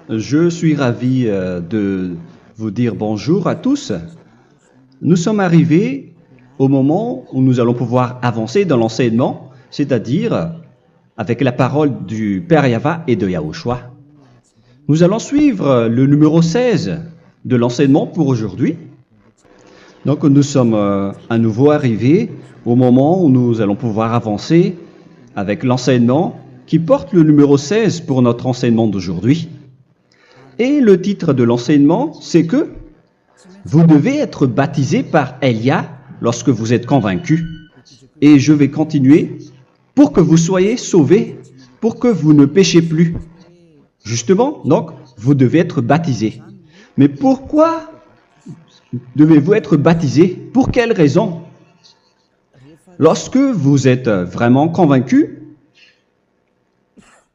Je suis ravi de vous dire bonjour à tous. Nous sommes arrivés au moment où nous allons pouvoir avancer dans l'enseignement, c'est-à-dire avec la parole du Père Yava et de Yahushua. Nous allons suivre le numéro 16 de l'enseignement pour aujourd'hui. Donc nous sommes à nouveau arrivés au moment où nous allons pouvoir avancer avec l'enseignement qui porte le numéro 16 pour notre enseignement d'aujourd'hui. Et le titre de l'enseignement, c'est que vous devez être baptisé par Elia lorsque vous êtes convaincu. Et je vais continuer pour que vous soyez sauvés, pour que vous ne péchez plus. Justement, donc, vous devez être baptisé. Mais pourquoi devez-vous être baptisé? Pour quelle raison? Lorsque vous êtes vraiment convaincu,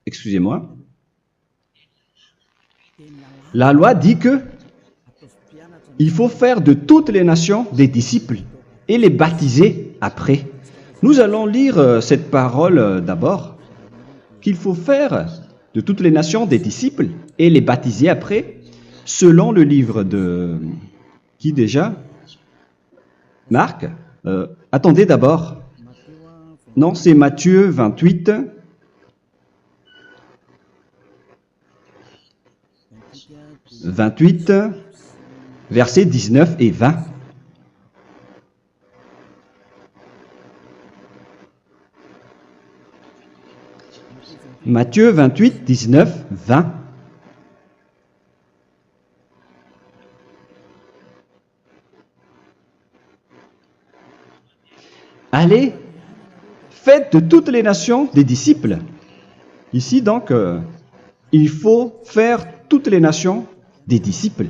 excusez-moi, la loi dit que il faut faire de toutes les nations des disciples et les baptiser après. Nous allons lire cette parole d'abord, qu'il faut faire de toutes les nations des disciples et les baptiser après, selon le livre de... Qui déjà? Marc. Attendez d'abord. Non, c'est Matthieu 28. Versets 19 et 20. Matthieu 28, 19, 20. Allez, faites de toutes les nations des disciples. Ici donc, il faut faire toutes les nations des disciples.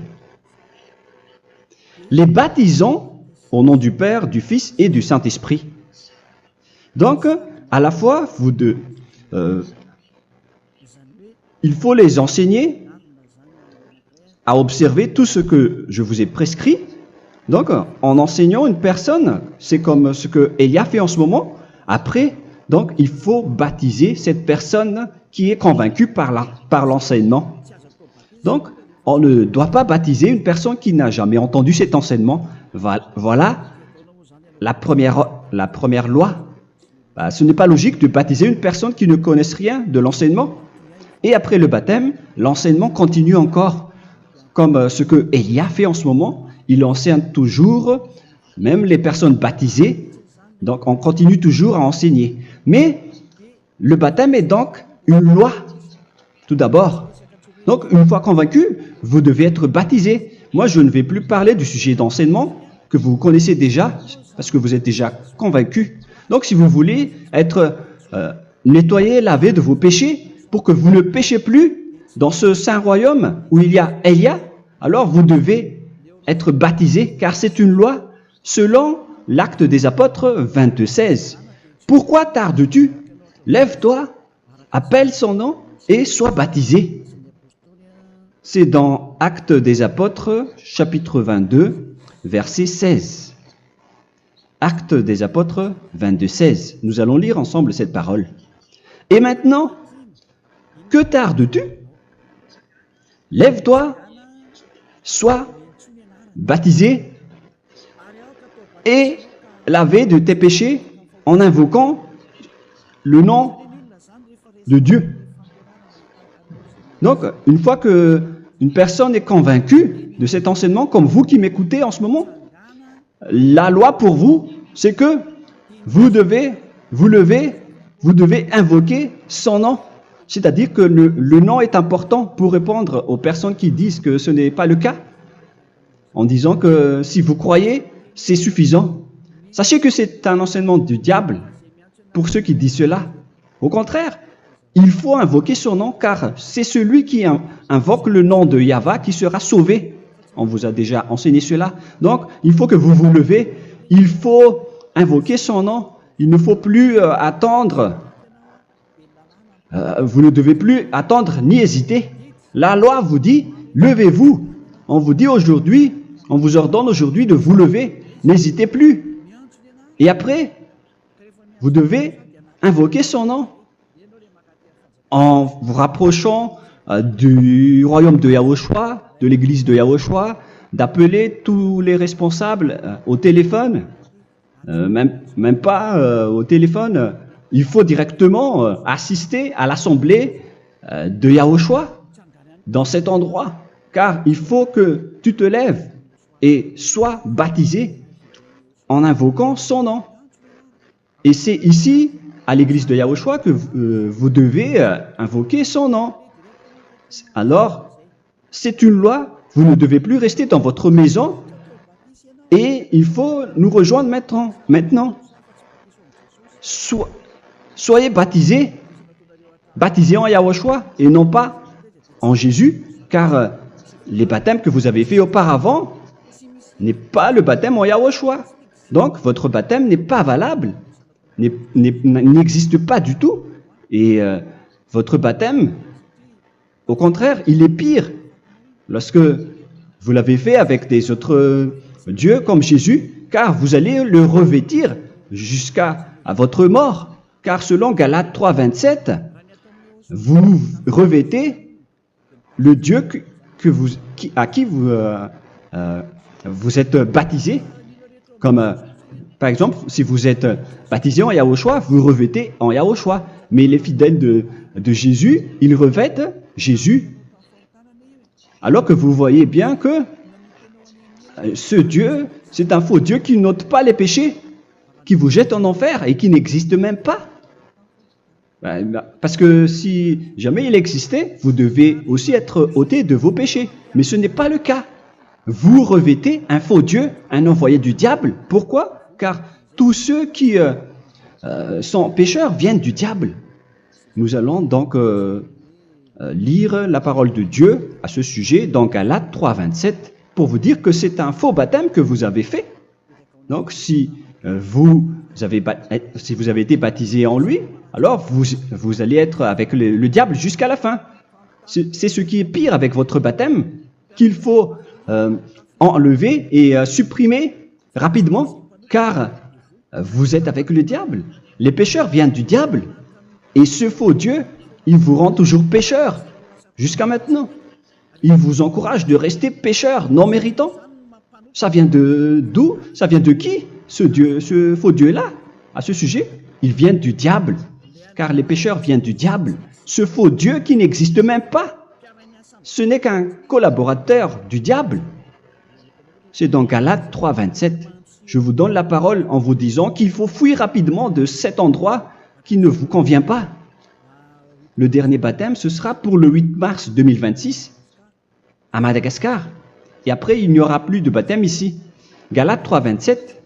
Les baptisons au nom du Père, du Fils et du Saint-Esprit. Donc, à la fois, il faut les enseigner à observer tout ce que je vous ai prescrit. Donc, en enseignant une personne, c'est comme ce que Elia fait en ce moment. Après, donc, il faut baptiser cette personne qui est convaincue par l'enseignement. Donc, on ne doit pas baptiser une personne qui n'a jamais entendu cet enseignement. Voilà la première loi. Ce n'est pas logique de baptiser une personne qui ne connaisse rien de l'enseignement. Et après le baptême, l'enseignement continue encore, comme ce que Elia fait en ce moment. Il enseigne toujours, même les personnes baptisées. Donc, on continue toujours à enseigner. Mais le baptême est donc une loi, tout d'abord. Donc, une fois convaincu, vous devez être baptisé. Moi, je ne vais plus parler du sujet d'enseignement que vous connaissez déjà, parce que vous êtes déjà convaincu. Donc, si vous voulez être nettoyé, lavé de vos péchés, pour que vous ne péchez plus dans ce saint royaume où il y a Elia, alors vous devez être baptisé, car c'est une loi selon l'Acte des Apôtres 22:16. Pourquoi tardes-tu? Lève-toi, appelle son nom et sois baptisé. C'est dans Actes des Apôtres, chapitre 22, verset 16. Actes des Apôtres 22:16. Nous allons lire ensemble cette parole. Et maintenant, que tardes-tu? Lève-toi, sois baptisé et lavé de tes péchés en invoquant le nom de Dieu. Donc, une fois que une personne est convaincue de cet enseignement, comme vous qui m'écoutez en ce moment, la loi pour vous, c'est que vous devez invoquer son nom. C'est-à-dire que le nom est important pour répondre aux personnes qui disent que ce n'est pas le cas, en disant que si vous croyez, c'est suffisant. Sachez que c'est un enseignement du diable pour ceux qui disent cela. Au contraire, il faut invoquer son nom, car c'est celui qui invoque le nom de Yahva qui sera sauvé. On vous a déjà enseigné cela. Donc, il faut que vous vous levez, il faut invoquer son nom. Il ne faut plus attendre. Vous ne devez plus attendre ni hésiter. La loi vous dit, levez-vous. On vous dit aujourd'hui, on vous ordonne aujourd'hui de vous lever. N'hésitez plus. Et après, vous devez invoquer son nom en vous rapprochant du royaume de Yahushua, de l'église de Yahushua, d'appeler tous les responsables au téléphone, même pas au téléphone. Il faut directement assister à l'assemblée de Yahushua dans cet endroit, car il faut que tu te lèves et sois baptisé en invoquant son nom. Et c'est ici, à l'église de Yahushua, que vous devez invoquer son nom. Alors, c'est une loi, vous ne devez plus rester dans votre maison et il faut nous rejoindre maintenant. Soyez baptisés en Yahushua et non pas en Jésus, car les baptêmes que vous avez faits auparavant n'est pas le baptême en Yahushua. Donc, votre baptême n'est pas valable, n'existe pas du tout. Et votre baptême, au contraire, il est pire lorsque vous l'avez fait avec des autres dieux comme Jésus, car vous allez le revêtir jusqu'à votre mort. Car selon Galates 3, 27, vous revêtez le Dieu à qui vous êtes baptisé. Comme par exemple, si vous êtes baptisé en Yahushua, vous revêtez en Yahushua. Mais les fidèles de Jésus, ils revêtent Jésus. Alors que vous voyez bien que ce Dieu, c'est un faux Dieu qui n'ôte pas les péchés, qui vous jette en enfer et qui n'existe même pas. Parce que si jamais il existait, vous devez aussi être ôté de vos péchés. Mais ce n'est pas le cas. Vous revêtez un faux Dieu, un envoyé du diable. Pourquoi? Car tous ceux qui sont pécheurs viennent du diable. Nous allons donc lire la parole de Dieu à ce sujet dans Galates 3, 27 pour vous dire que c'est un faux baptême que vous avez fait. Donc si vous avez été baptisé en lui, alors vous allez être avec le diable jusqu'à la fin. C'est ce qui est pire avec votre baptême qu'il faut enlever et supprimer rapidement, car vous êtes avec le diable. Les pécheurs viennent du diable, et ce faux Dieu, il vous rend toujours pécheur, jusqu'à maintenant. Il vous encourage de rester pécheur, non méritant. Ça vient d'où? Ça vient de qui, ce faux Dieu-là? À ce sujet, il vient du diable, car les pécheurs viennent du diable. Ce faux Dieu qui n'existe même pas. Ce n'est qu'un collaborateur du diable. C'est dans Galates 3, 27. Je vous donne la parole en vous disant qu'il faut fuir rapidement de cet endroit qui ne vous convient pas. Le dernier baptême, ce sera pour le 8 mars 2026 à Madagascar. Et après, il n'y aura plus de baptême ici. Galates 3, 27.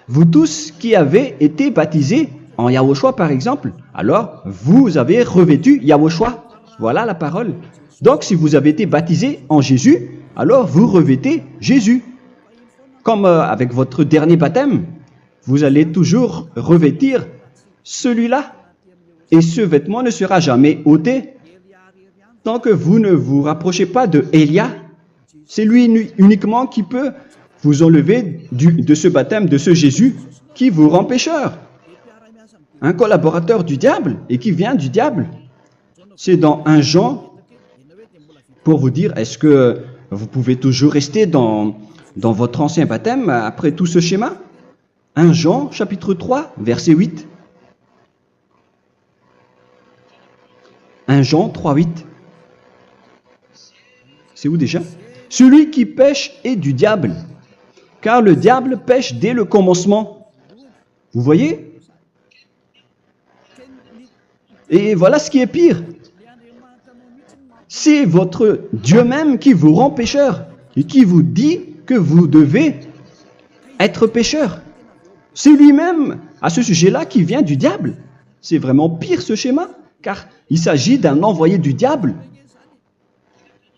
Vous tous qui avez été baptisés en Yahushua, par exemple, alors vous avez revêtu Yahushua. Voilà la parole. Donc, si vous avez été baptisé en Jésus, alors vous revêtez Jésus. Comme avec votre dernier baptême, vous allez toujours revêtir celui-là. Et ce vêtement ne sera jamais ôté tant que vous ne vous rapprochez pas de Élia. C'est lui uniquement qui peut vous enlever de ce baptême, de ce Jésus qui vous rend pécheur. Un collaborateur du diable et qui vient du diable. C'est dans 1 Jean, pour vous dire, est-ce que vous pouvez toujours rester dans votre ancien baptême après tout ce schéma? 1 Jean, chapitre 3, verset 8. 1 Jean 3, 8. C'est où déjà? Celui qui pêche est du diable, car le diable pêche dès le commencement. Vous voyez? Et voilà ce qui est pire. C'est votre Dieu même qui vous rend pécheur et qui vous dit que vous devez être pécheur. C'est lui-même, à ce sujet-là, qui vient du diable. C'est vraiment pire ce schéma, car il s'agit d'un envoyé du diable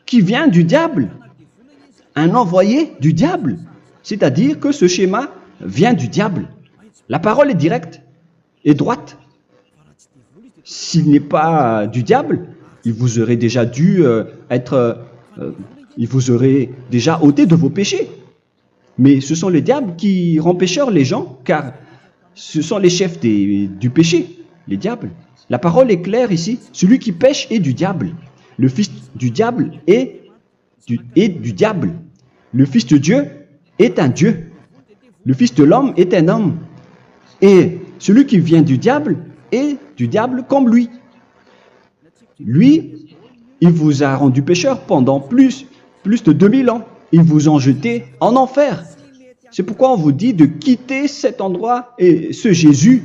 qui vient du diable. Un envoyé du diable. C'est-à-dire que ce schéma vient du diable. La parole est directe et droite. S'il n'est pas du diable, il vous aurait déjà il vous aurait déjà ôté de vos péchés. Mais ce sont les diables qui rendent pécheurs les gens, car ce sont les chefs du péché, les diables. La parole est claire ici, celui qui pêche est du diable. le fils du diable est du diable. Le fils de Dieu est un Dieu. Le fils de l'homme est un homme. Et celui qui vient du diable est du diable comme lui. Lui, il vous a rendu pécheur pendant plus de 2000 ans. Il vous a jeté en enfer. C'est pourquoi on vous dit de quitter cet endroit et ce Jésus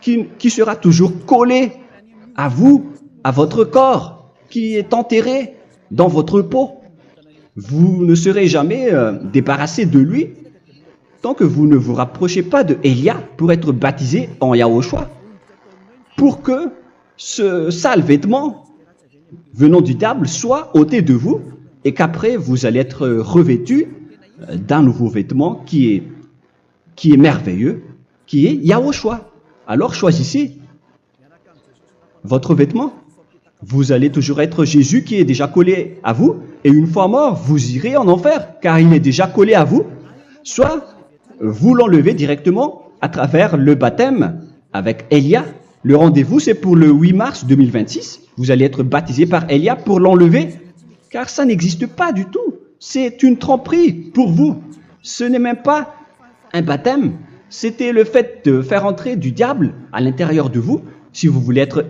qui sera toujours collé à vous, à votre corps, qui est enterré dans votre peau. Vous ne serez jamais débarrassé de lui tant que vous ne vous rapprochez pas de Élia pour être baptisé en Yahushua, pour que ce sale vêtement venant du diable soit ôté de vous et qu'après vous allez être revêtu d'un nouveau vêtement qui est merveilleux, qui est Yahushua. Alors choisissez votre vêtement. Vous allez toujours être Jésus qui est déjà collé à vous, et une fois mort, vous irez en enfer, car il est déjà collé à vous. Soit vous l'enlevez directement à travers le baptême avec Élia. Le rendez-vous, c'est pour le 8 mars 2026. Vous allez être baptisé par Élia pour l'enlever, car ça n'existe pas du tout. C'est une tromperie pour vous. Ce n'est même pas un baptême. C'était le fait de faire entrer du diable à l'intérieur de vous. Si vous voulez être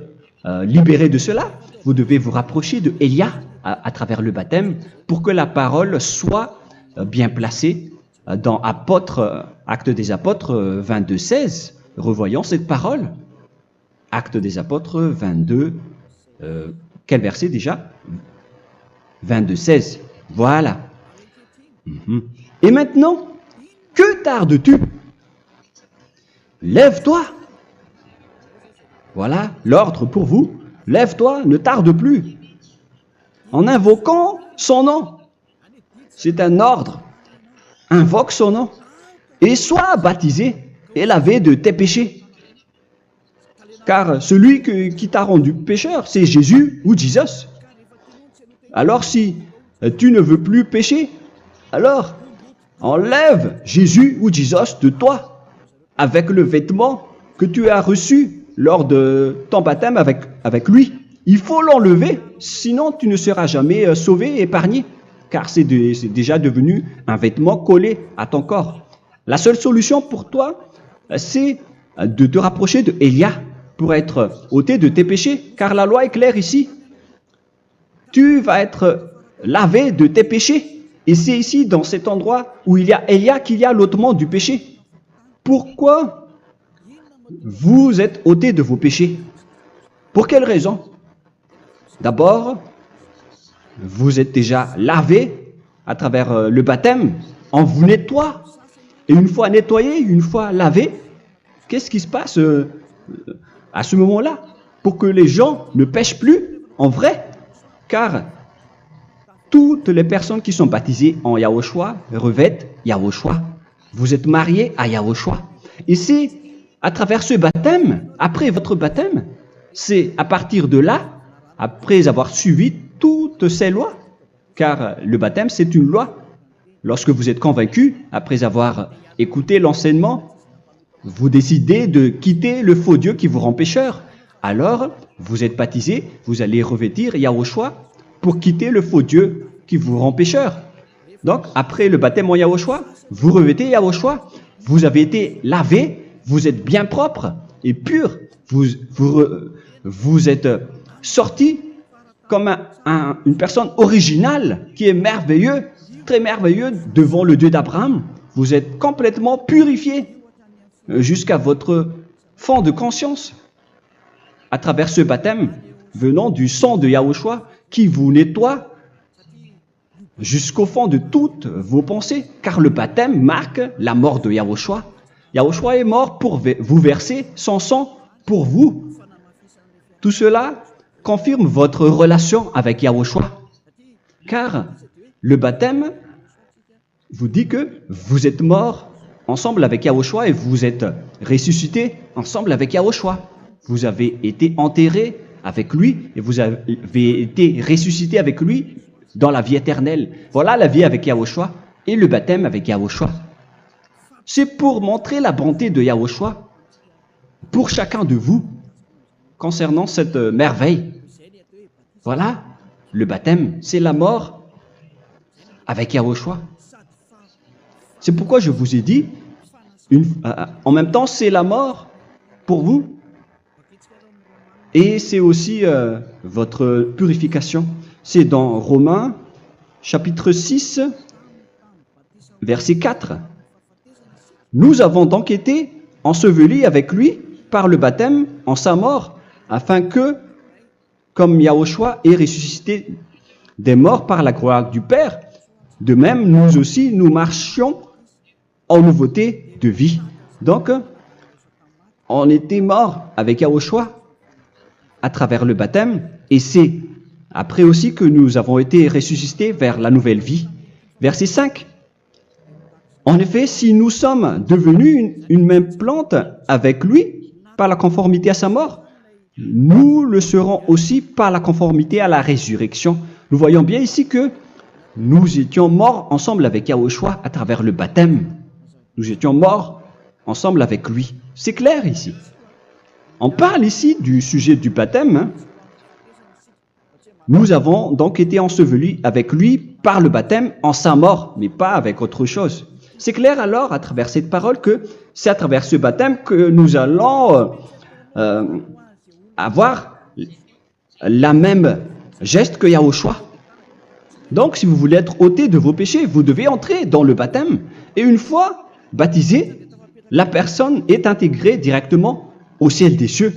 libéré de cela, vous devez vous rapprocher de Élia à travers le baptême pour que la parole soit bien placée dans Actes des Apôtres 22, 16. Revoyons cette parole. Actes des Apôtres 22, quel verset déjà? 22, 16. Voilà. Et maintenant, que tardes-tu? Lève-toi. Voilà l'ordre pour vous. Lève-toi, ne tarde plus. En invoquant son nom. C'est un ordre. Invoque son nom. Et sois baptisé et lavé de tes péchés. Car celui qui t'a rendu pécheur, c'est Jésus ou Jesus. Alors si tu ne veux plus pécher, alors enlève Jésus ou Jesus de toi avec le vêtement que tu as reçu lors de ton baptême avec lui. Il faut l'enlever, sinon tu ne seras jamais sauvé, épargné, car c'est déjà devenu un vêtement collé à ton corps. La seule solution pour toi, c'est de te rapprocher de Élia pour être ôté de tes péchés, car la loi est claire ici. Tu vas être lavé de tes péchés, et c'est ici, dans cet endroit où il y a Élia, qu'il y a l'ôtement du péché. Pourquoi vous êtes ôté de vos péchés? Pour quelle raison? D'abord, vous êtes déjà lavé à travers le baptême. On vous nettoie. Et une fois nettoyé, une fois lavé, qu'est-ce qui se passe à ce moment-là? Pour que les gens ne pêchent plus en vrai. Car toutes les personnes qui sont baptisées en Yahushua revêtent Yahushua. Vous êtes mariés à Yahushua. Et c'est à travers ce baptême, après votre baptême, c'est à partir de là, après avoir suivi toutes ces lois, car le baptême c'est une loi. Lorsque vous êtes convaincu, après avoir écouté l'enseignement, vous décidez de quitter le faux Dieu qui vous rend pécheur. Alors, vous êtes baptisé, vous allez revêtir Yahushua pour quitter le faux Dieu qui vous rend pécheur. Donc, après le baptême en Yahushua, vous revêtez Yahushua. Vous avez été lavé, vous êtes bien propre et pur. Vous êtes sorti comme une personne originale qui est merveilleux, très merveilleux devant le Dieu d'Abraham. Vous êtes complètement purifié jusqu'à votre fond de conscience à travers ce baptême venant du sang de Yahushua qui vous nettoie jusqu'au fond de toutes vos pensées, car le baptême marque la mort de Yahushua. Yahushua est mort pour vous verser son sang pour vous. Tout cela confirme votre relation avec Yahushua, car le baptême vous dit que vous êtes mort ensemble avec Yahushua et vous êtes ressuscité ensemble avec Yahushua. Vous avez été enterré avec lui et vous avez été ressuscité avec lui dans la vie éternelle. Voilà la vie avec Yahushua et le baptême avec Yahushua. C'est pour montrer la bonté de Yahushua pour chacun de vous concernant cette merveille. Voilà le baptême, c'est la mort avec Yahushua. C'est pourquoi je vous ai dit, en même temps, c'est la mort pour vous. Et c'est aussi votre purification. C'est dans Romains, chapitre 6, verset 4. Nous avons donc été ensevelis avec lui par le baptême en sa mort, afin que, comme Yahushua est ressuscité des morts par la gloire du Père, de même, nous aussi, nous marchions en nouveauté de vie. Donc, on était morts avec Yahushua à travers le baptême, et c'est après aussi que nous avons été ressuscités vers la nouvelle vie. Verset 5. En effet, si nous sommes devenus une même plante avec lui par la conformité à sa mort, nous le serons aussi par la conformité à la résurrection. Nous voyons bien ici que nous étions morts ensemble avec Yahushua à travers le baptême. Nous étions morts ensemble avec lui. C'est clair ici. On parle ici du sujet du baptême. Nous avons donc été ensevelis avec lui par le baptême en sa mort, mais pas avec autre chose. C'est clair alors à travers cette parole que c'est à travers ce baptême que nous allons avoir la même geste que Yahushua. Donc si vous voulez être ôté de vos péchés, vous devez entrer dans le baptême. Et une fois baptisé, la personne est intégrée directement au ciel des cieux.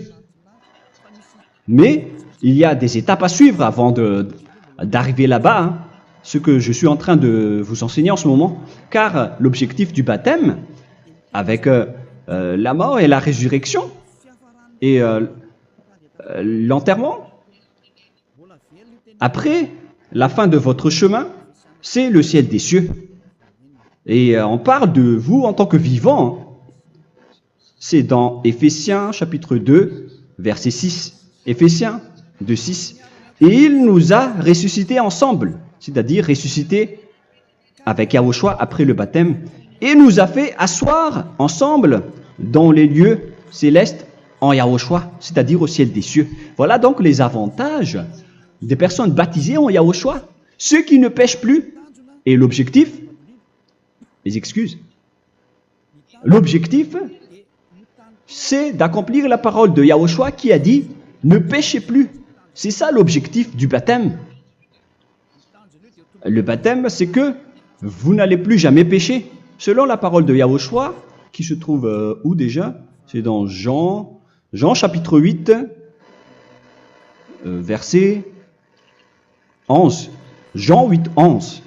Mais il y a des étapes à suivre avant d'arriver là-bas, ce que je suis en train de vous enseigner en ce moment, car l'objectif du baptême, avec la mort et la résurrection, et l'enterrement, après la fin de votre chemin, c'est le ciel des cieux. Et on parle de vous en tant que vivant. C'est dans Éphésiens chapitre 2, verset 6. Éphésiens 2, 6. Et il nous a ressuscités ensemble, c'est-à-dire ressuscités avec Yahushua après le baptême, et nous a fait asseoir ensemble dans les lieux célestes en Yahushua, c'est-à-dire au ciel des cieux. Voilà donc les avantages des personnes baptisées en Yahushua, ceux qui ne pêchent plus. Et l'objectif, les excuses, l'objectif, c'est d'accomplir la parole de Yahushua qui a dit « Ne péchez plus ». C'est ça l'objectif du baptême. Le baptême, c'est que vous n'allez plus jamais pécher. Selon la parole de Yahushua, qui se trouve où déjà? C'est dans Jean chapitre 8, verset 11. Jean 8, 11.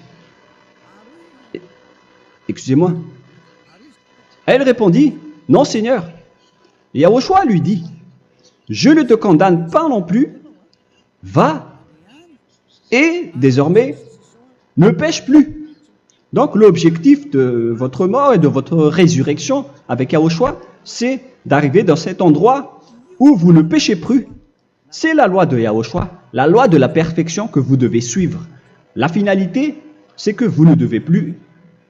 Excusez-moi. Elle répondit, « Non, Seigneur. » Et Yahushua lui dit, « Je ne te condamne pas non plus. Va et désormais ne pêche plus. » Donc l'objectif de votre mort et de votre résurrection avec Yahushua, c'est d'arriver dans cet endroit où vous ne péchez plus. C'est la loi de Yahushua, la loi de la perfection que vous devez suivre. La finalité, c'est que vous ne devez plus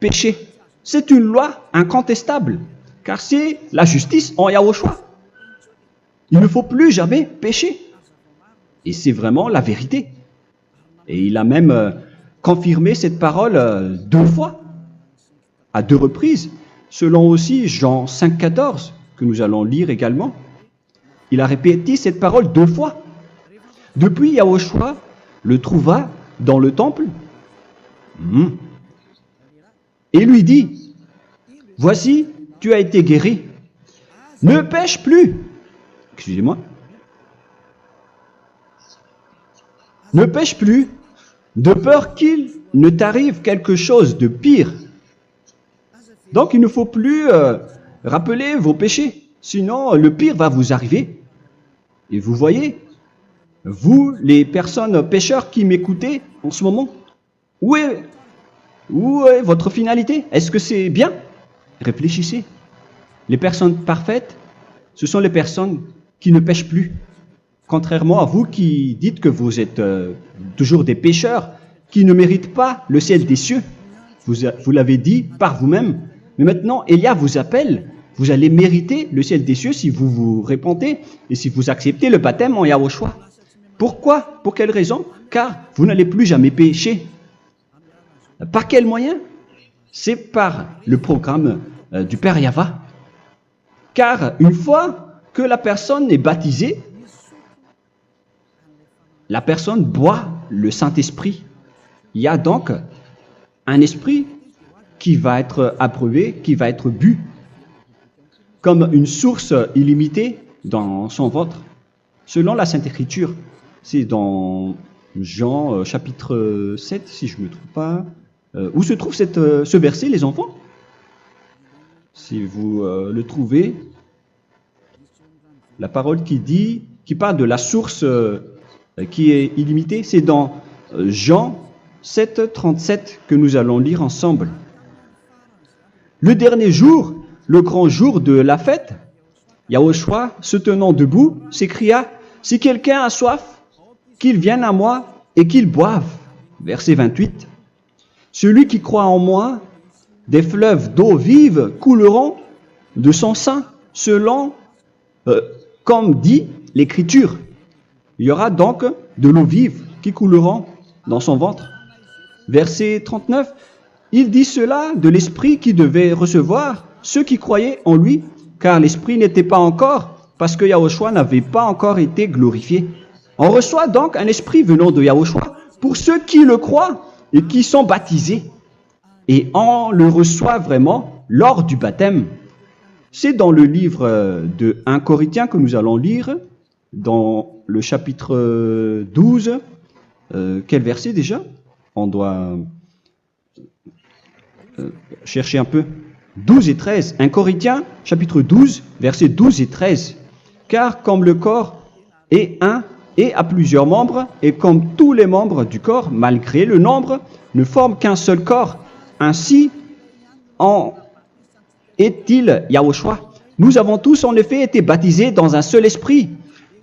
pécher. C'est une loi incontestable, car c'est la justice en Yahushua. Il ne faut plus jamais pécher. Et c'est vraiment la vérité. Et il a même confirmé cette parole 2 fois, à 2 reprises, selon aussi Jean 5, 14, que nous allons lire également. Il a répété cette parole 2 fois. Depuis, Yahushua le trouva dans le temple et lui dit, « Voici, tu as été guéri. Ne pêche plus. » Excusez-moi. Ne pêche plus, de peur qu'il ne t'arrive quelque chose de pire. Donc, il ne faut plus rappeler vos péchés, sinon le pire va vous arriver. Et vous voyez, vous, les personnes pécheurs qui m'écoutez en ce moment, où est votre finalité? Est-ce que c'est bien? Réfléchissez. Les personnes parfaites, ce sont les personnes qui ne pêchent plus. Contrairement à vous qui dites que vous êtes toujours des pécheurs, qui ne méritent pas le ciel des cieux. Vous l'avez dit par vous-même. Mais maintenant, Élia vous appelle. Vous allez mériter le ciel des cieux si vous vous repentez et si vous acceptez le baptême en Yahushua. Pourquoi? Pour quelle raison? Car vous n'allez plus jamais pécher. Par quel moyen? C'est par le programme du Père Yahva. Car une fois que la personne est baptisée, la personne boit le Saint-Esprit. Il y a donc un esprit qui va être approuvé, qui va être bu, comme une source illimitée dans son ventre, selon la Sainte Écriture. C'est dans Jean chapitre 7, si je ne me trompe pas. Où se trouve ce verset, les enfants? Si vous le trouvez, la parole qui parle de la source qui est illimitée, c'est dans Jean 7, 37 que nous allons lire ensemble. Le dernier jour, le grand jour de la fête, Yahushua, se tenant debout, s'écria, « Si quelqu'un a soif, qu'il vienne à moi et qu'il boive. » Verset 28. « Celui qui croit en moi, des fleuves d'eau vive couleront de son sein, selon, comme dit l'Écriture. » Il y aura donc de l'eau vive qui couleront dans son ventre. Verset 39. Il dit cela de l'Esprit qui devait recevoir ceux qui croyaient en lui, car l'Esprit n'était pas encore, parce que Yahushua n'avait pas encore été glorifié. On reçoit donc un Esprit venant de Yahushua pour ceux qui le croient et qui sont baptisés. Et on le reçoit vraiment lors du baptême. C'est dans le livre de 1 Corinthiens que nous allons lire, dans le chapitre 12. Quel verset déjà? On doit chercher un peu. 12 et 13. 1 Corinthiens, chapitre 12, versets 12 et 13. Car comme le corps est un et a plusieurs membres, et comme tous les membres du corps, malgré le nombre, ne forment qu'un seul corps, ainsi en est-il Yahushua. Nous avons tous en effet été baptisés dans un seul esprit,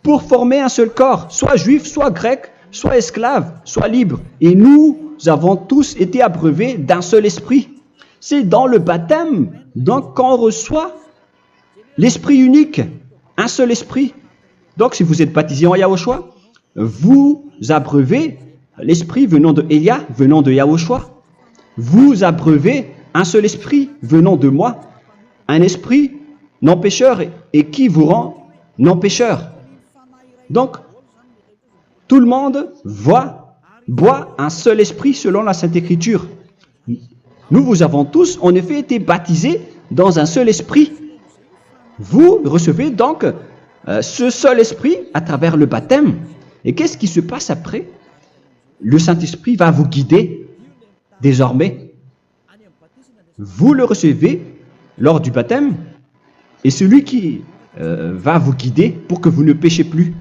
pour former un seul corps, soit juif, soit grec, soit esclave, soit libre. Et nous avons tous été abreuvés d'un seul esprit. C'est dans le baptême, donc, qu'on reçoit l'esprit unique, un seul esprit. Donc, si vous êtes baptisé en Yahushua, vous abreuvez l'esprit venant de Elia, venant de Yahushua. Vous abreuvez un seul esprit venant de moi, un esprit non pécheur et qui vous rend non pécheur. Donc, tout le monde boit un seul esprit selon la Sainte Écriture. Nous vous avons tous en effet été baptisés dans un seul esprit. Vous recevez donc ce seul esprit à travers le baptême. Et qu'est-ce qui se passe après? Le Saint-Esprit va vous guider désormais. Vous le recevez lors du baptême et celui qui va vous guider pour que vous ne péchez plus.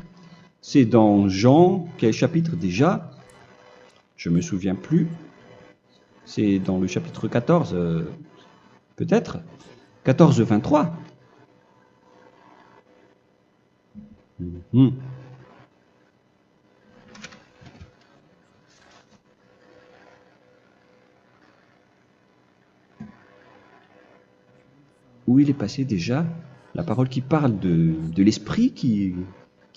C'est dans Jean, quel chapitre déjà? Je ne me souviens plus. C'est dans le chapitre 14, peut-être. 14, 23. Où il est passé déjà? La parole qui parle de l'esprit qui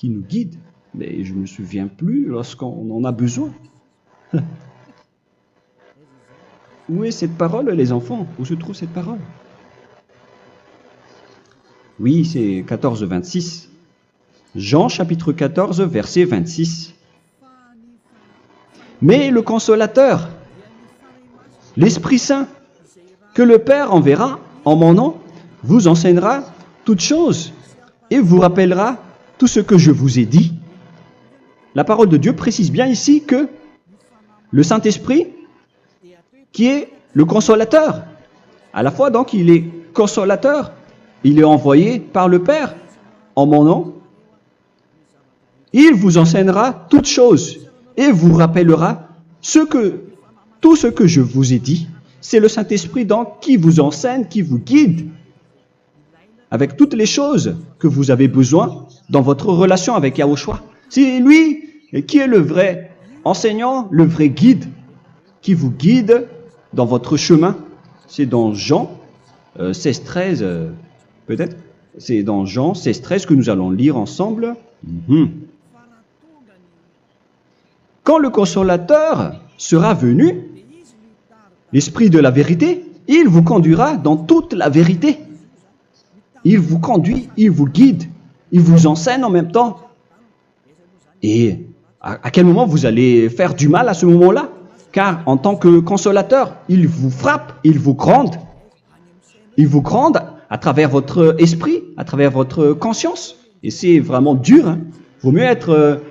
nous guide. Mais je ne me souviens plus lorsqu'on en a besoin. Où est cette parole, les enfants? Où se trouve cette parole? Oui, c'est 14, 26. Jean chapitre 14, verset 26. Mais le consolateur, l'Esprit Saint, que le Père enverra en mon nom, vous enseignera toutes choses et vous rappellera tout ce que je vous ai dit. La parole de Dieu précise bien ici que le Saint-Esprit, qui est le consolateur, à la fois donc il est consolateur, il est envoyé par le Père en mon nom, il vous enseignera toutes choses et vous rappellera tout ce que je vous ai dit. C'est le Saint-Esprit donc qui vous enseigne, qui vous guide avec toutes les choses que vous avez besoin dans votre relation avec Yahushua. C'est lui qui est le vrai enseignant, le vrai guide, qui vous guide dans votre chemin. C'est dans Jean 16, 13, peut-être. C'est dans Jean 16, 13 que nous allons lire ensemble. Quand le consolateur sera venu, l'Esprit de la vérité, il vous conduira dans toute la vérité. Il vous conduit, il vous guide, il vous enseigne en même temps. Et à quel moment vous allez faire du mal à ce moment-là? Car en tant que consolateur, il vous frappe, il vous gronde. Il vous gronde à travers votre esprit, à travers votre conscience. Et c'est vraiment dur. Hein. Vaut mieux être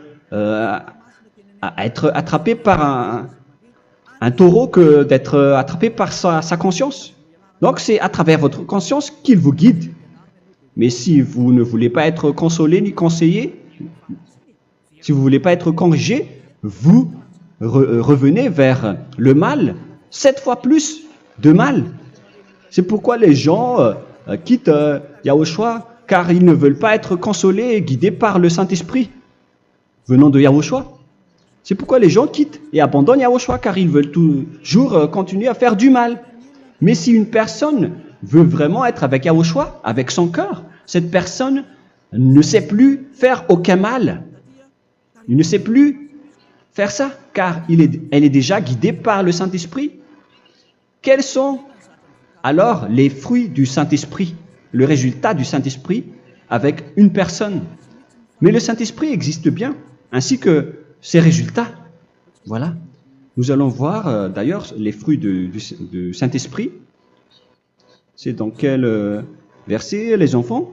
attrapé par un taureau que d'être attrapé par sa conscience. Donc c'est à travers votre conscience qu'il vous guide. Mais si vous ne voulez pas être consolé ni conseillé, si vous ne voulez pas être corrigé, vous revenez vers le mal, 7 fois plus de mal. C'est pourquoi les gens quittent Yahushua, car ils ne veulent pas être consolés et guidés par le Saint-Esprit venant de Yahushua. C'est pourquoi les gens quittent et abandonnent Yahushua, car ils veulent toujours continuer à faire du mal. Mais si une personne veut vraiment être avec Yahushua, avec son cœur, cette personne ne sait plus faire aucun mal. Il ne sait plus faire ça, car elle est déjà guidée par le Saint-Esprit. Quels sont alors les fruits du Saint-Esprit, le résultat du Saint-Esprit avec une personne? Mais le Saint-Esprit existe bien, ainsi que ses résultats. Voilà. Nous allons voir d'ailleurs les fruits du Saint-Esprit. C'est dans quel verset, les enfants?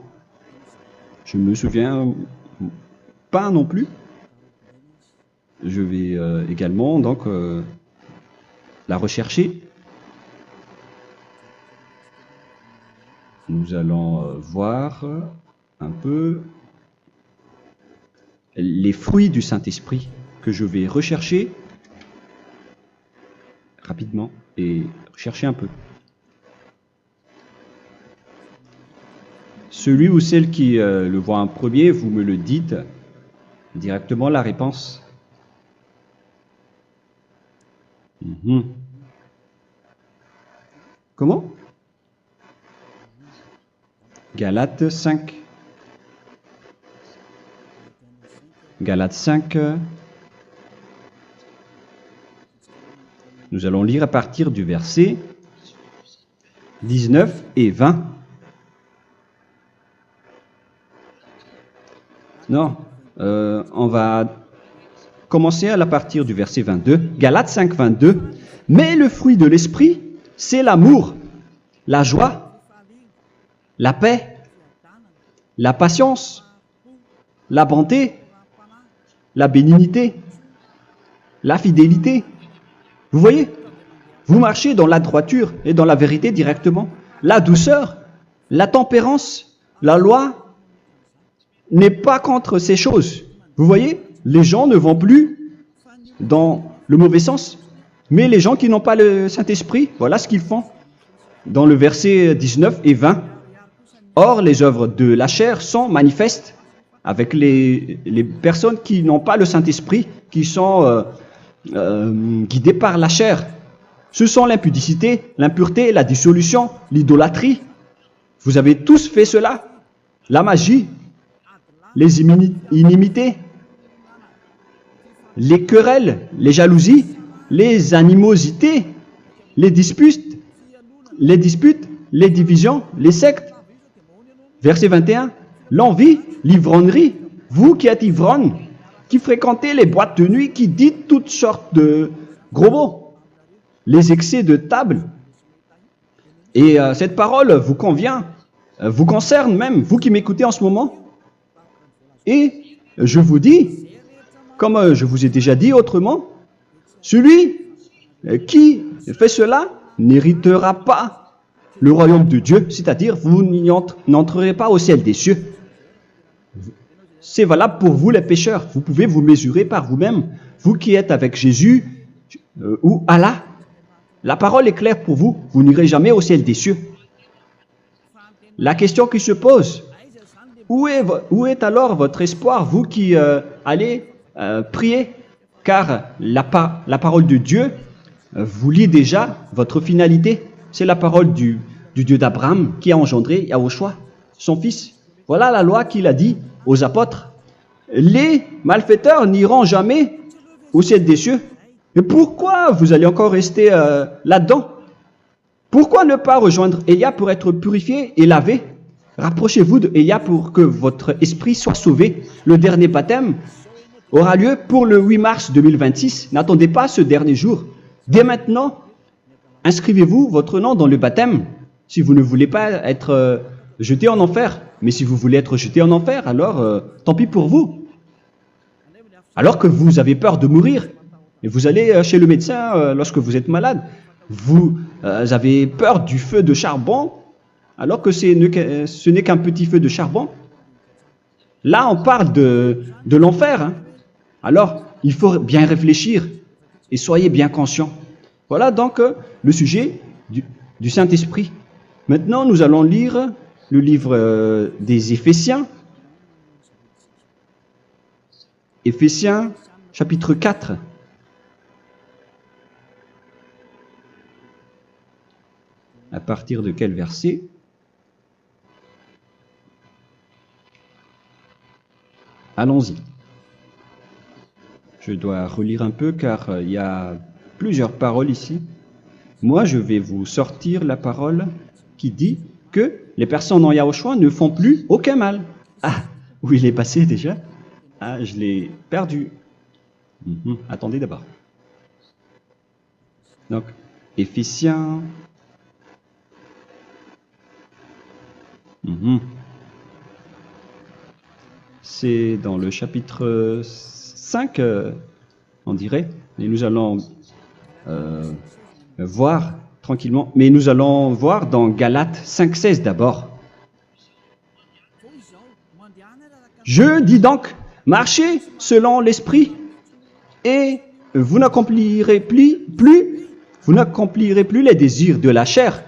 Je ne me souviens pas non plus. Je vais également donc la rechercher. Nous allons voir un peu les fruits du Saint-Esprit que je vais rechercher rapidement et rechercher un peu. Celui ou celle qui le voit en premier, vous me le dites directement la réponse. Comment? Galates 5. Galates 5. Nous allons lire à partir du verset 19 et 20. Non, on va commencer à partir du verset 22. Galates 5, 22. Mais le fruit de l'esprit, c'est l'amour, la joie, la paix, la patience, la bonté, la bénignité, la fidélité. Vous voyez, vous marchez dans la droiture et dans la vérité directement. La douceur, la tempérance, la loi n'est pas contre ces choses. Vous voyez, les gens ne vont plus dans le mauvais sens. Mais les gens qui n'ont pas le Saint-Esprit, voilà ce qu'ils font. Dans le verset 19 et 20. Or, les œuvres de la chair sont manifestes avec les personnes qui n'ont pas le Saint-Esprit, qui sont guidées par la chair. Ce sont l'impudicité, l'impureté, la dissolution, l'idolâtrie. Vous avez tous fait cela. La magie, les inimités, les querelles, les jalousies, les animosités, les disputes, les divisions, les sectes. Verset 21, l'envie, l'ivrognerie, vous qui êtes ivrognes, qui fréquentez les boîtes de nuit, qui dites toutes sortes de gros mots, les excès de table. Et cette parole vous convient, vous concerne même, vous qui m'écoutez en ce moment. Et je vous dis, comme je vous ai déjà dit autrement, celui qui fait cela n'héritera pas le royaume de Dieu, c'est-à-dire vous n'entrerez pas au ciel des cieux. C'est valable pour vous les pécheurs. Vous pouvez vous mesurer par vous-même, vous qui êtes avec Jésus ou Allah. La parole est claire pour vous, vous n'irez jamais au ciel des cieux. La question qui se pose, où est alors votre espoir, vous qui allez prier? Car la parole de Dieu vous lit déjà votre finalité. C'est la parole du Dieu d'Abraham qui a engendré Yahushua, son fils. Voilà la loi qu'il a dit aux apôtres. Les malfaiteurs n'iront jamais au ciel des cieux. Mais pourquoi vous allez encore rester là-dedans? Pourquoi ne pas rejoindre Élia pour être purifié et lavé? Rapprochez-vous de Élia pour que votre esprit soit sauvé. Le dernier baptême aura lieu pour le 8 mars 2026. N'attendez pas ce dernier jour. Dès maintenant, inscrivez-vous votre nom dans le baptême si vous ne voulez pas être jeté en enfer. Mais si vous voulez être jeté en enfer, alors tant pis pour vous. Alors que vous avez peur de mourir, et vous allez chez le médecin lorsque vous êtes malade, vous avez peur du feu de charbon, alors que ce n'est qu'un petit feu de charbon. Là, on parle de l'enfer. Hein. Alors, il faut bien réfléchir et soyez bien conscients. Voilà donc le sujet du Saint-Esprit. Maintenant, nous allons lire le livre des Éphésiens. Éphésiens, chapitre 4. À partir de quel verset? Allons-y. Je dois relire un peu car il y a plusieurs paroles ici. Moi, je vais vous sortir la parole qui dit que les personnes en Yahushua ne font plus aucun mal. Ah, où il est passé déjà? Ah, je l'ai perdu. Attendez d'abord. Donc, Éphésiens. C'est dans le chapitre 5, on dirait. Et nous allons voir tranquillement. Mais nous allons voir dans Galates 5,16 d'abord. Je dis donc, marchez selon l'esprit et vous n'accomplirez plus les désirs de la chair.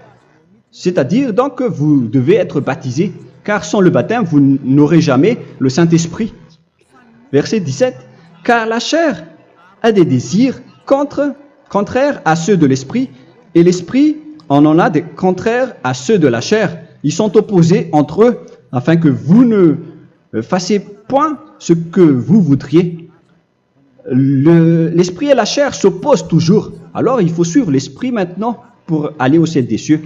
C'est-à-dire donc que vous devez être baptisé, car sans le baptême, vous n'aurez jamais le Saint-Esprit. Verset 17. Car la chair a des désirs contraires à ceux de l'esprit, et l'esprit en a des contraires à ceux de la chair. Ils sont opposés entre eux, afin que vous ne fassiez point ce que vous voudriez. L'esprit et la chair s'opposent toujours. Alors il faut suivre l'esprit maintenant pour aller au ciel des cieux.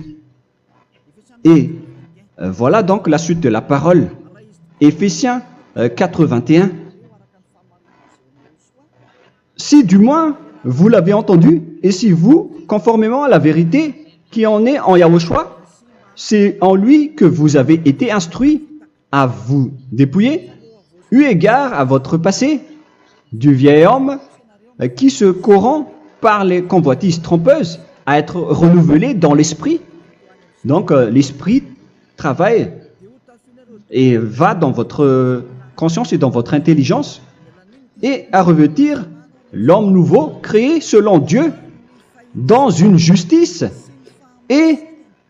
Et voilà donc la suite de la parole. Éphésiens 4:21. Si du moins vous l'avez entendu, et si vous, conformément à la vérité qui en est en Yahushua, c'est en lui que vous avez été instruits à vous dépouiller, eu égard à votre passé, du vieil homme qui se corrompt par les convoitises trompeuses, à être renouvelé dans l'esprit. Donc l'esprit travaille et va dans votre conscience et dans votre intelligence et à revêtir l'homme nouveau créé selon Dieu dans une justice et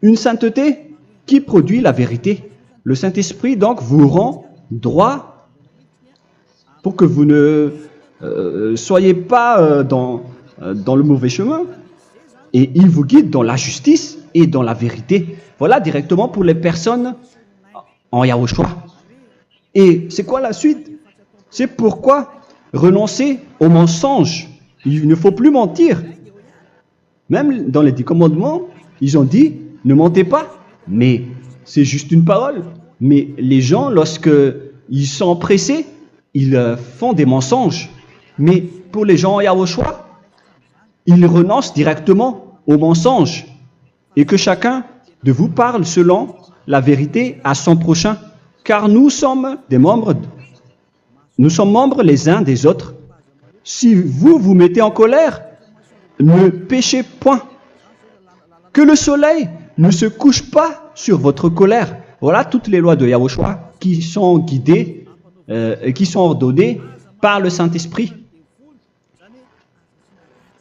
une sainteté qui produit la vérité. Le Saint-Esprit donc vous rend droit pour que vous ne soyez pas dans le mauvais chemin et il vous guide dans la justice et dans la vérité. Voilà directement pour les personnes en Yahushua. Et c'est quoi la suite? C'est pourquoi renoncer au mensonge. Il ne faut plus mentir. Même dans les 10 commandements, ils ont dit ne mentez pas. Mais c'est juste une parole. Mais les gens, lorsqu'ils sont pressés, ils font des mensonges. Mais pour les gens en Yahushua, ils renoncent directement au mensonge. Et que chacun de vous parle selon la vérité à son prochain, car nous sommes membres les uns des autres. Si vous vous mettez en colère, ne péchez point. Que le soleil ne se couche pas sur votre colère. Voilà toutes les lois de Yahushua qui sont guidées, qui sont ordonnées par le Saint-Esprit.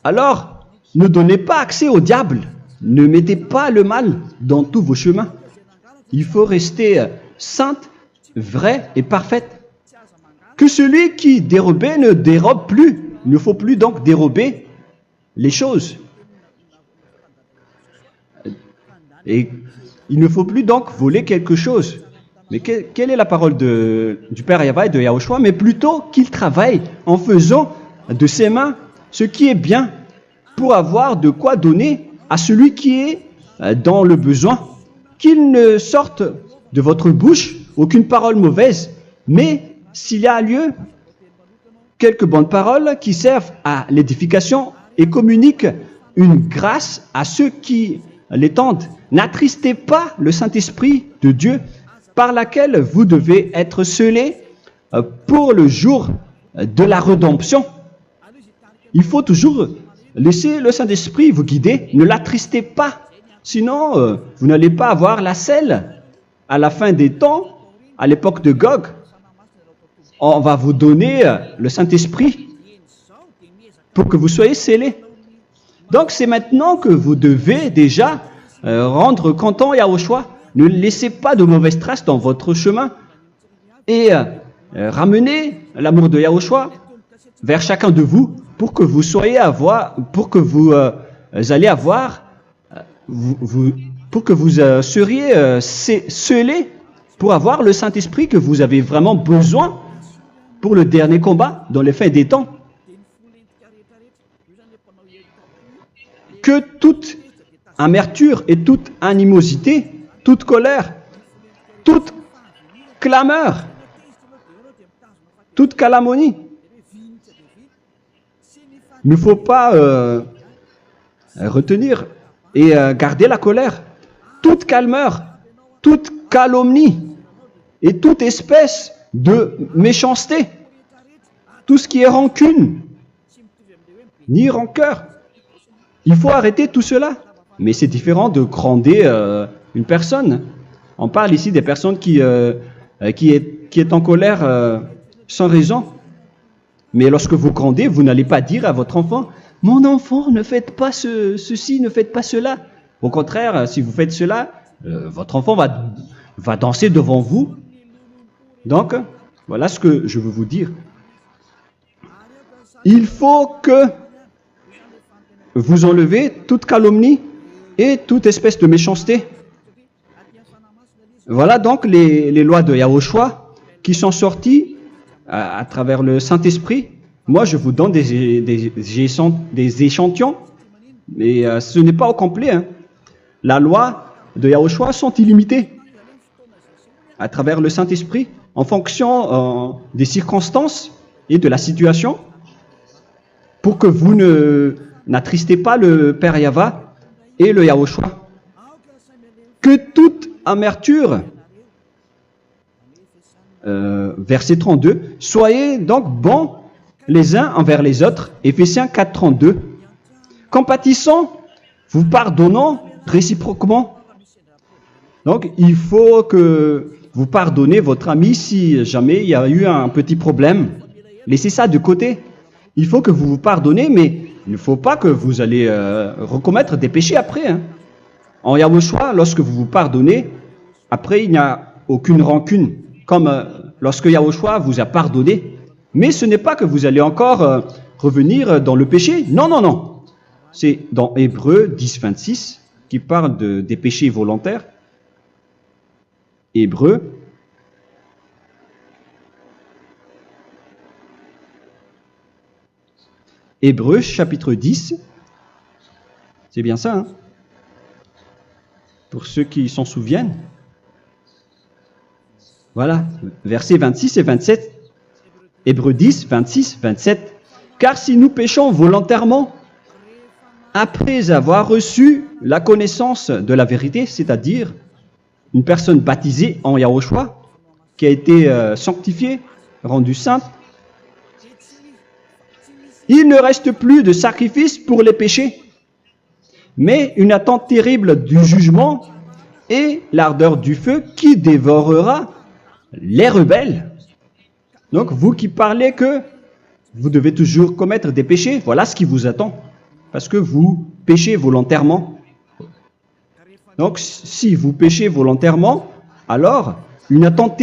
Alors, ne donnez pas accès au diable. Ne mettez pas le mal dans tous vos chemins. Il faut rester sainte, vraie et parfaite. Que celui qui dérobait ne dérobe plus. Il ne faut plus donc dérober les choses. Et il ne faut plus donc voler quelque chose. Mais quelle est la parole du Père Yahweh et de Yahushua? Mais plutôt qu'il travaille en faisant de ses mains ce qui est bien pour avoir de quoi donner à celui qui est dans le besoin. Qu'il ne sorte de votre bouche aucune parole mauvaise, mais s'il y a lieu, quelques bonnes paroles qui servent à l'édification et communiquent une grâce à ceux qui l'étendent. N'attristez pas le Saint-Esprit de Dieu par laquelle vous devez être scellés pour le jour de la rédemption. Il faut toujours laisser le Saint-Esprit vous guider, ne l'attristez pas, sinon vous n'allez pas avoir la selle. À la fin des temps, à l'époque de Gog, on va vous donner le Saint-Esprit pour que vous soyez scellés. Donc c'est maintenant que vous devez déjà rendre content Yahushua. Ne laissez pas de mauvaises traces dans votre chemin et ramenez l'amour de Yahushua vers chacun de vous pour que vous soyez seriez scellés pour avoir le Saint-Esprit que vous avez vraiment besoin pour le dernier combat dans les fins des temps. Que toute amertume et toute animosité, toute colère, toute clameur, toute calomnie, il ne faut pas retenir et garder la colère. Toute calmeur, toute calomnie et toute espèce de méchanceté, tout ce qui est rancune, ni rancœur. Il faut arrêter tout cela. Mais c'est différent de gronder une personne. On parle ici des personnes qui est en colère sans raison. Mais lorsque vous grondez, vous n'allez pas dire à votre enfant « Mon enfant, ne faites pas ceci, ne faites pas cela ». Au contraire, si vous faites cela, votre enfant va danser devant vous. Donc, voilà ce que je veux vous dire. Il faut que vous enlevez toute calomnie et toute espèce de méchanceté. Voilà donc les lois de Yahushua qui sont sorties à travers le Saint-Esprit. Moi, je vous donne des échantillons, mais ce n'est pas au complet. Hein. La loi de Yahushua sont illimitées à travers le Saint-Esprit en fonction des circonstances et de la situation pour que vous n'attristez pas le Père Yahva et le Yahushua. Que toute amertume, verset 32, soyez donc bons les uns envers les autres, Éphésiens 4, 32, compatissant, vous pardonnant réciproquement. Donc, il faut que vous pardonnez votre ami si jamais il y a eu un petit problème. Laissez ça de côté. Il faut que vous vous pardonnez, mais il ne faut pas que vous allez recommettre des péchés après. Hein. En Yahushua, lorsque vous vous pardonnez, après il n'y a aucune rancune, comme lorsque Yahushua vous a pardonné. Mais ce n'est pas que vous allez encore revenir dans le péché. Non, non, non. C'est dans Hébreux 10, 26 qui parle des péchés volontaires. Hébreux. Hébreux chapitre 10. C'est bien ça, hein? Pour ceux qui s'en souviennent. Voilà, versets 26 et 27. Hébreux 10, 26, 27. Car si nous péchons volontairement, après avoir reçu la connaissance de la vérité, c'est-à-dire une personne baptisée en Yahushua, qui a été sanctifiée, rendue sainte, il ne reste plus de sacrifice pour les péchés, mais une attente terrible du jugement et l'ardeur du feu qui dévorera les rebelles. Donc, vous qui parlez que vous devez toujours commettre des péchés, voilà ce qui vous attend, parce que vous péchez volontairement. Donc, si vous péchez volontairement, alors une attente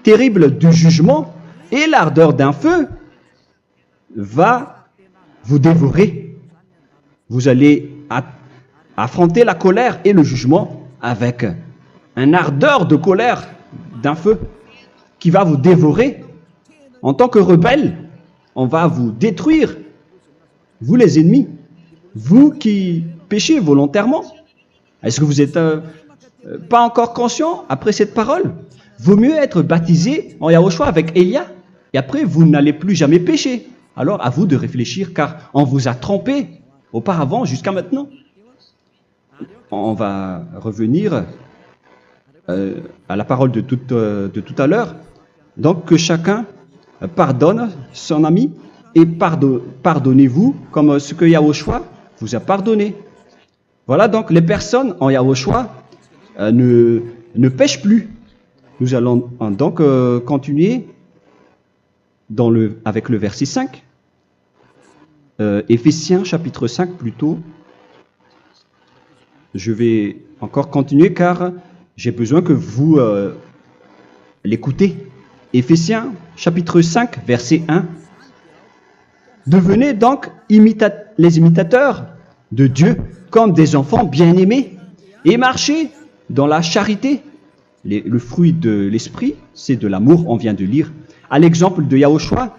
terrible du jugement et l'ardeur d'un feu va vous dévorer. Vous allez affronter la colère et le jugement avec une ardeur de colère d'un feu qui va vous dévorer. En tant que rebelle, on va vous détruire vous les ennemis, vous qui péchez volontairement. Est-ce que vous n'êtes pas encore conscient après cette parole? Vaut mieux être baptisé en Yahushua avec Elia, et après vous n'allez plus jamais pécher. Alors à vous de réfléchir, car on vous a trompé auparavant jusqu'à maintenant. On va revenir à la parole de tout à l'heure. Donc que chacun pardonne son ami et pardonnez-vous comme ce que Yahushua vous a pardonné. Voilà donc les personnes en Yahushua ne pêchent plus. Nous allons donc continuer avec le verset 5. Éphésiens chapitre 5 plutôt. Je vais encore continuer car j'ai besoin que vous l'écoutez. Éphésiens chapitre 5 verset 1. Devenez donc les imitateurs de Dieu comme des enfants bien-aimés et marchez dans la charité. Le fruit de l'esprit, c'est de l'amour, on vient de lire, à l'exemple de Yahushua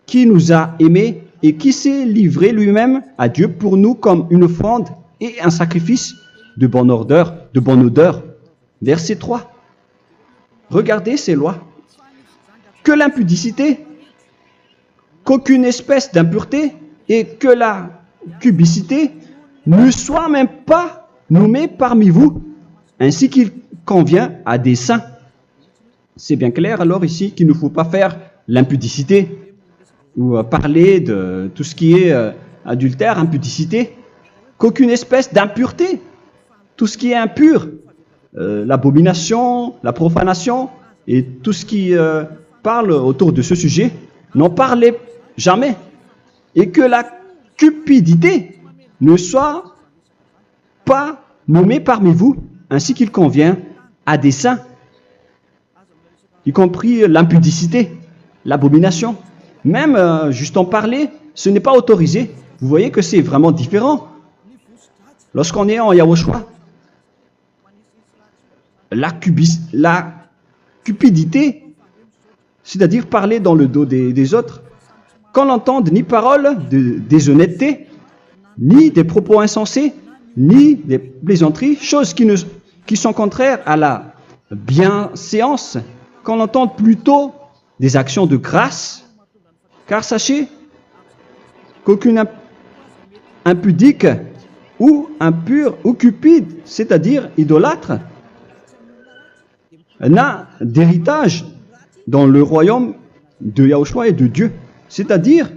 qui nous a aimés et qui s'est livré lui-même à Dieu pour nous comme une offrande et un sacrifice de bonne odeur. Verset 3. Regardez ces lois. Que l'impudicité, qu'aucune espèce d'impureté et que la cubicité ne soit même pas nommée parmi vous, ainsi qu'il convient à des saints. C'est bien clair alors ici qu'il ne faut pas faire l'impudicité ou parler de tout ce qui est adultère, impudicité, qu'aucune espèce d'impureté, tout ce qui est impur, l'abomination, la profanation et tout ce qui parle autour de ce sujet, n'en parlez jamais. Et que la cupidité ne soit pas nommée parmi vous, ainsi qu'il convient à des saints, y compris l'impudicité, l'abomination. Même juste en parler, ce n'est pas autorisé. Vous voyez que c'est vraiment différent. Lorsqu'on est en Yahushua, la cupidité, c'est-à-dire parler dans le dos des autres, qu'on n'entende ni parole de déshonnêteté, ni des propos insensés, ni des plaisanteries, choses qui sont contraires à la bienséance, qu'on entende plutôt des actions de grâce, car sachez qu'aucune impudique ou impure ou cupide, c'est-à-dire idolâtre, n'a d'héritage dans le royaume de Yahushua et de Dieu. C'est-à-dire,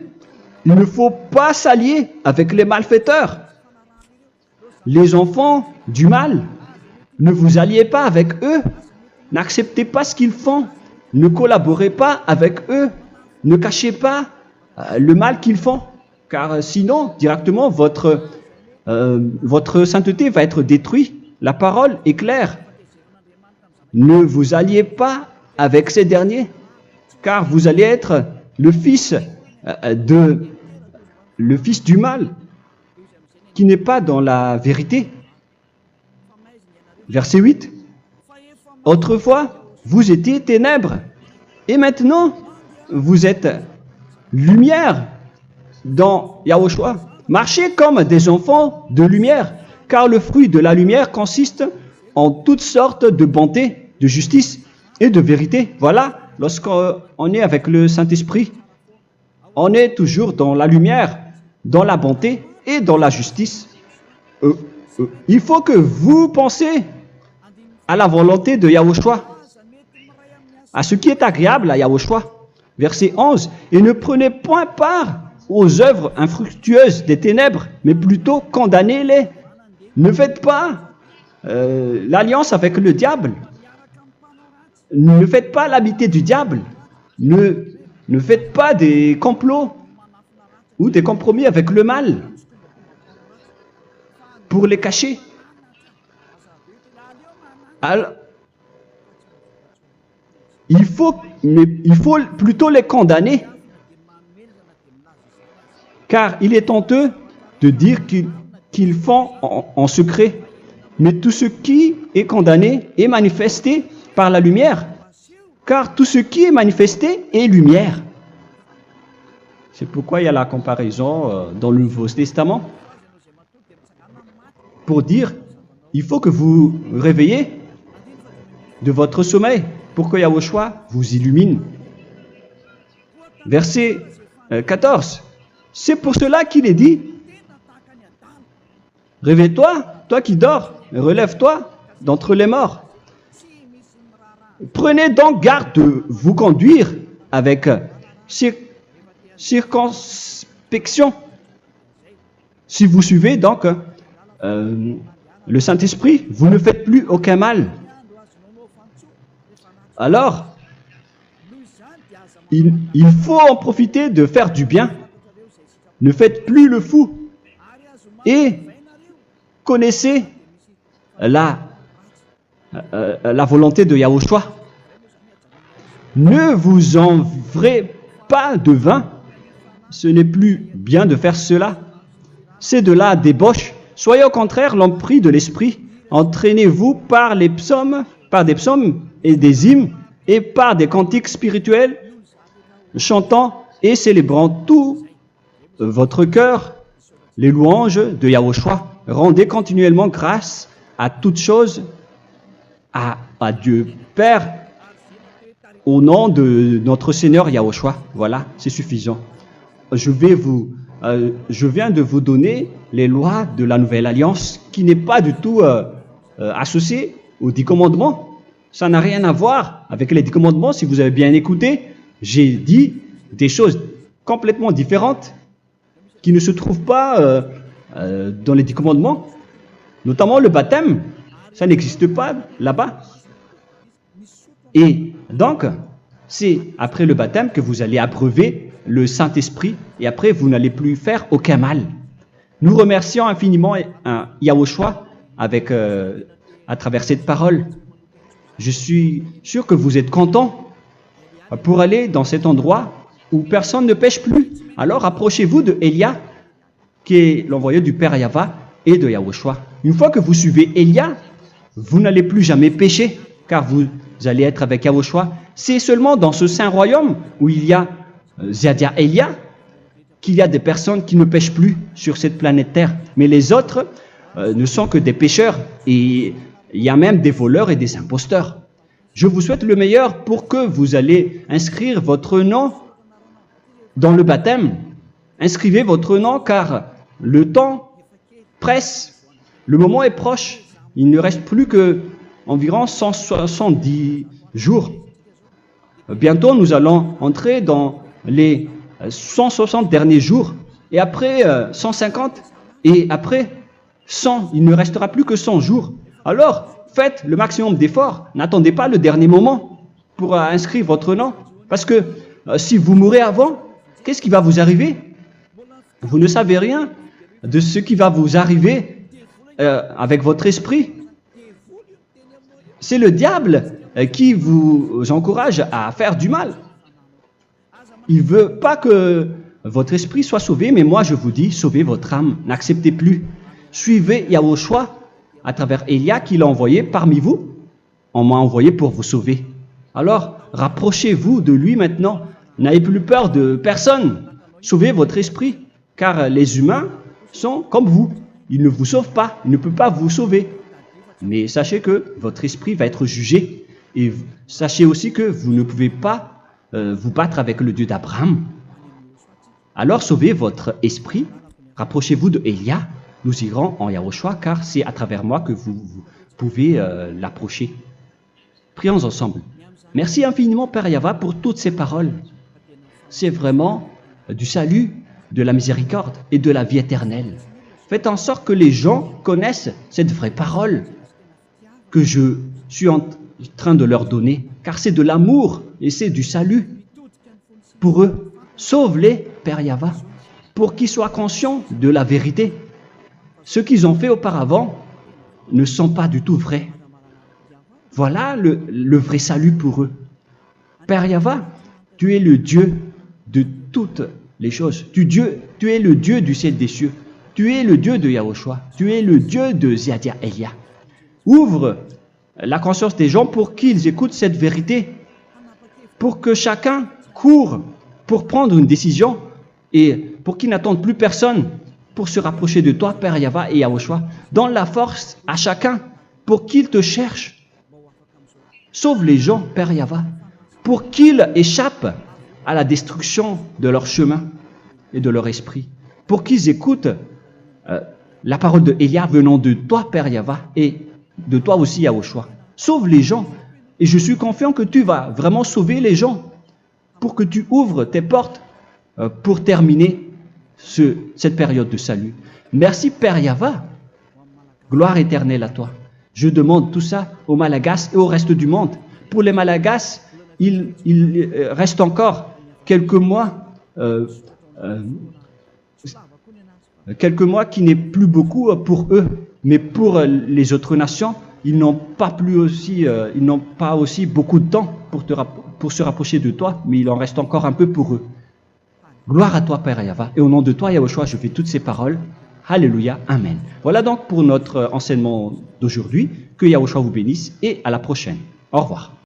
il ne faut pas s'allier avec les malfaiteurs. Les enfants du mal, ne vous alliez pas avec eux. N'acceptez pas ce qu'ils font. Ne collaborez pas avec eux. Ne cachez pas le mal qu'ils font. Car sinon, directement, votre sainteté va être détruite. La parole est claire. Ne vous alliez pas avec ces derniers, car vous allez être le fils du mal, qui n'est pas dans la vérité. Verset 8. Autrefois, vous étiez ténèbres, et maintenant, vous êtes lumière dans Yahushua. Marchez comme des enfants de lumière, car le fruit de la lumière consiste en toutes sortes de bonté, de justice et de vérité. Voilà, lorsqu'on est avec le Saint-Esprit, on est toujours dans la lumière, dans la bonté et dans la justice. Il faut que vous pensiez à la volonté de Yahushua, à ce qui est agréable à Yahushua. Verset 11. Et ne prenez point part aux œuvres infructueuses des ténèbres, mais plutôt condamnez-les. Ne faites pas l'alliance avec le diable. Ne faites pas l'amitié du diable. Ne faites pas des complots ou des compromis avec le mal pour les cacher. Alors, il faut plutôt les condamner, car il est honteux de dire qu'ils font en secret. Mais tout ce qui est condamné est manifesté par la lumière, car tout ce qui est manifesté est lumière. C'est pourquoi il y a la comparaison dans le Nouveau Testament pour dire il faut que vous réveillez de votre sommeil pour que Yahushua vous illumine. Verset 14. C'est pour cela qu'il est dit réveille-toi, toi qui dors, relève-toi d'entre les morts. Prenez donc garde de vous conduire avec circonspection. Si vous suivez donc le Saint-Esprit, vous ne faites plus aucun mal. Alors, il faut en profiter de faire du bien. Ne faites plus le fou. Et connaissez la volonté de Yahushua. Ne vous envrez pas de vin. Ce n'est plus bien de faire cela. C'est de la débauche. Soyez au contraire l'empris de l'esprit. Entraînez-vous par des psaumes et des hymnes et par des cantiques spirituels, chantant et célébrant tout votre cœur les louanges de Yahushua. Rendez continuellement grâce à toutes choses à Dieu Père au nom de notre Seigneur Yahushua. Voilà, c'est suffisant. Je viens de vous donner les lois de la Nouvelle Alliance qui n'est pas du tout associée aux 10 commandements. Ça n'a rien à voir avec les 10 commandements. Si vous avez bien écouté, j'ai dit des choses complètement différentes qui ne se trouvent pas dans les 10 commandements. Notamment le baptême, ça n'existe pas là-bas. Et donc, c'est après le baptême que vous allez abreuver le Saint-Esprit et après vous n'allez plus faire aucun mal. Nous remercions infiniment Yahushua à travers cette parole. Je suis sûr que vous êtes contents pour aller dans cet endroit où personne ne pêche plus. Alors approchez-vous de Élia, qui est l'envoyé du Père Yahva et de Yahushua. Une fois que vous suivez Élia, vous n'allez plus jamais pécher, car vous allez être avec Yahushua. C'est seulement dans ce saint royaume où il y a Ziadia Elia qu'il y a des personnes qui ne pêchent plus sur cette planète Terre. Mais les autres ne sont que des pécheurs et il y a même des voleurs et des imposteurs. Je vous souhaite le meilleur pour que vous allez inscrire votre nom dans le baptême. Inscrivez votre nom car le temps presse, le moment est proche. Il ne reste plus que environ 170 jours. Bientôt, nous allons entrer dans les 160 derniers jours, et après 150, et après 100, il ne restera plus que 100 jours. Alors, faites le maximum d'efforts, n'attendez pas le dernier moment pour inscrire votre nom, parce que si vous mourrez avant, qu'est-ce qui va vous arriver? Vous ne savez rien de ce qui va vous arriver avec votre esprit. C'est le diable qui vous encourage à faire du mal. Il ne veut pas que votre esprit soit sauvé, mais moi je vous dis, sauvez votre âme, n'acceptez plus. Suivez Yahushua à travers Élia qu'il a envoyé parmi vous. On m'a envoyé pour vous sauver. Alors, rapprochez-vous de lui maintenant. N'ayez plus peur de personne. Sauvez votre esprit, car les humains sont comme vous. Ils ne vous sauvent pas, ils ne peuvent pas vous sauver. Mais sachez que votre esprit va être jugé. Et sachez aussi que vous ne pouvez pas vous battre avec le Dieu d'Abraham. Alors sauvez votre esprit, rapprochez-vous de Élia, nous irons en Yahushua, car c'est à travers moi que vous pouvez l'approcher. Prions ensemble. Merci infiniment Père Yahva pour toutes ces paroles. C'est vraiment du salut, de la miséricorde et de la vie éternelle. Faites en sorte que les gens connaissent cette vraie parole que je suis en train de leur donner, car c'est de l'amour et c'est du salut pour eux. Sauve-les, Père Yahva, pour qu'ils soient conscients de la vérité. Ce qu'ils ont fait auparavant ne sont pas du tout vrais. Voilà le vrai salut pour eux. Père Yahva, tu es le Dieu de toutes les choses. Tu es le Dieu du ciel des cieux. Tu es le Dieu de Yahushua. Tu es le Dieu de Ziadia Elia. Ouvre la conscience des gens pour qu'ils écoutent cette vérité, pour que chacun court pour prendre une décision et pour qu'ils n'attendent plus personne pour se rapprocher de toi, Père Yahweh et Yahushua. Donne la force à chacun pour qu'ils te cherchent. Sauve les gens, Père Yahweh, pour qu'ils échappent à la destruction de leur chemin et de leur esprit, pour qu'ils écoutent la parole de Élia venant de toi, Père Yahweh, et de toi aussi, Yahushua. Sauve les gens, et je suis confiant que tu vas vraiment sauver les gens, pour que tu ouvres tes portes pour terminer cette période de salut. Merci, Père Yahweh. Gloire éternelle à toi. Je demande tout ça aux Malagasy et au reste du monde. Pour les Malagasy, il reste encore quelques mois qui n'est plus beaucoup pour eux, mais pour les autres nations, ils n'ont pas aussi beaucoup de temps pour se rapprocher de toi, mais il en reste encore un peu pour eux. Gloire à toi, Père Yahweh, et au nom de toi, Yahushua, je fais toutes ces paroles. Alléluia, Amen. Voilà donc pour notre enseignement d'aujourd'hui. Que Yahushua vous bénisse et à la prochaine. Au revoir.